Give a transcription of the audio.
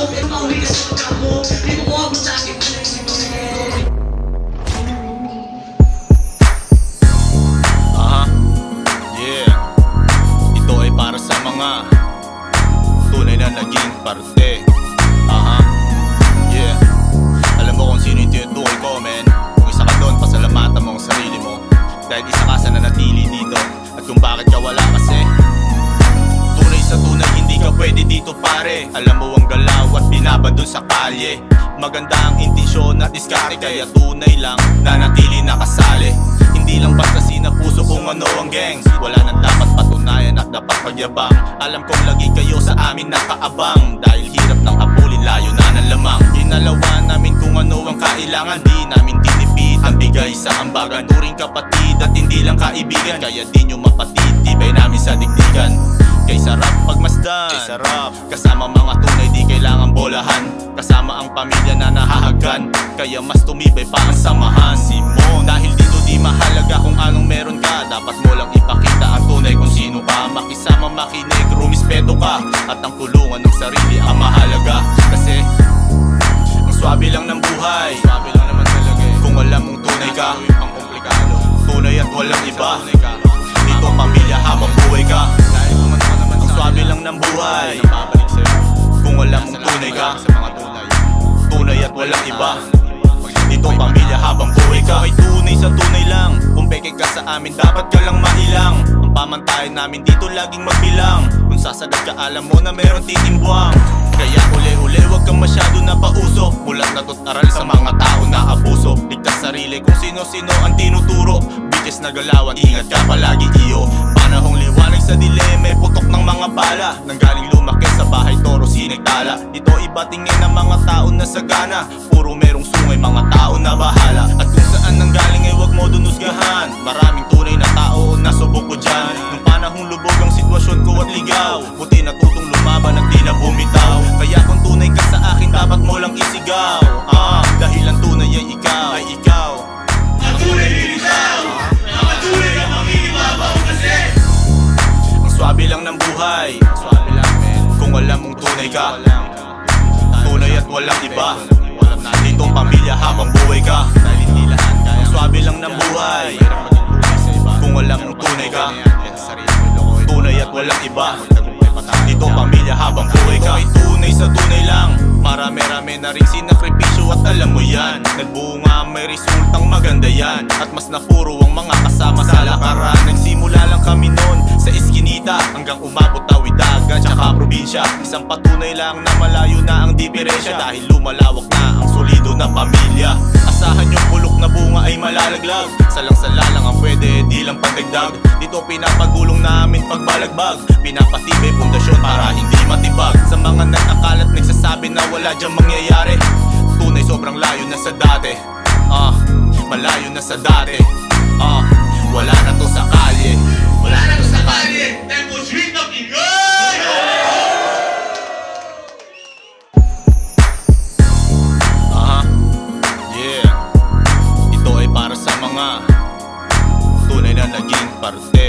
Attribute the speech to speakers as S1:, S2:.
S1: Sabi mo, hindi ka sa pagkamo, di mo ako sa akin.
S2: Yeah. Ito ay para sa mga tunay na naging parte. Yeah. Alam mo kung sino yung tinutukoy ko, men. Kung isa ka doon, pasalamatan mo ang sarili mo, dahil isa ka sa nanatili dito. At kung bakit ka wala kasi tunay sa tunay, hindi ka pwede dito pare. Alam mo ang galaw at binaba dun sa kalye. Maganda ang intensyon at diskarte, kaya tunay lang nanatili nakasali. Hindi lang basta sinapuso kung ano ang gang. Wala nang dapat patunayan at dapat pagyabang. Alam kong lagi kayo sa amin nakaabang, dahil hirap ng habulin, layo na ng lamang. Ginalawa namin kung ano ang kailangan, di namin tinipid ang bigay sa ambagan. Turing kapatid at hindi lang kaibigan, kaya di nyo mapatitibay namin sa digdigan. Kay sarap pagmasdan, kay sarap kasama mga tunay, di kailangan bolahan. Kasama ang pamilya na nahahagkan, kaya mas tumibay pa ang samahan. Simon, dahil dito di mahalaga kung anong meron ka, dapat mo lang ipakita ang tunay kung sino ka. Makisama, makinig, rumispeto ka, at ang tulungan ng sarili ang mahalaga. Kasi ang swabe lang ng buhay, swabe lang naman talaga eh. Kung alam mong tunay ka, ang komplikado, tunay at walang iba. Dito pamilya habang buhay ka. Ang swabe lang ng buhay, kung alam mong tunay ka, tunay at walang iba. Dito pamilya habang buhay ka. Ay tunay sa tunay lang, kung peke ka sa amin dapat ka lang mailang. Ang pamantayan namin dito laging magbilang. Kung sasagad ka alam mo na meron titimbwang. Kaya uli-uli wag kang masyado na pauso. Mulat na to't aral sa mga tao na abuso. Ligtas sarili kung sino-sino ang tinuturo. Bitches na galawan, ingat ka palagi iyo. Panahong liwanag sa dilim, may putok ng mga bala. Nanggaling lumaki sa bahay toro sinigtala. Ito iba tingin ng mga tao na sagana. Puro merong sungay mga tao na bahala. At kung saan nanggaling ay wag mo dun husgahan. Maraming tunay na tao na subok ko dyan. Nung panahong lubog ang sitwasyon ko at ligaw, buti natutong lumaban at di na bumitaw. Kaya kung tunay ka sa akin dapat mo lang isigaw. Dahil ang tunay ay ikaw, ay ikaw.
S1: Ang tunay nilitaw, ang tunay ang mangingibabaw kasi.
S2: Ang swabe lang ng buhay, swabe lang men. Kung alam mong tunay ka, tunay at walang iba. Dito pamilya habang buhay ka, dahil hindi lahat kaya. Ang swabe lang ng buhay, kung alam mong tunay ka, tunay at walang iba. Dito pamilya habang buhay ka. Ay tunay sa tunay lang, marami-rami na rin sinakripisyo at alam mo yan. Nagbunga may resultang maganda yan, at mas napuro ang mga kasama sa lakaran. Nagsimula lang kami noon sa iskinita, hanggang umabot tawid dagat tsaka probinsya. Isang patunay lang na malayo na ang diferensya, dahil lumalawak na ang solido na pamilya. Asahan yung bulok na bunga ay malalaglag, salang-sala lang ang pwede, di lang pandagdag. Dito pinapagulong namin pagbalagbag, pinapatibay pundasyon para hindi matibag. Sa mga nag-akalat nagsasabi na wala dyang mangyayari, tunay sobrang layo na sa dati. Malayo na sa dati. Wala na to sa kalye,
S1: Wala na to sa kalye, tempo street of Ingoy!
S2: Yeah. Ito ay para sa mga tunay na naging parte.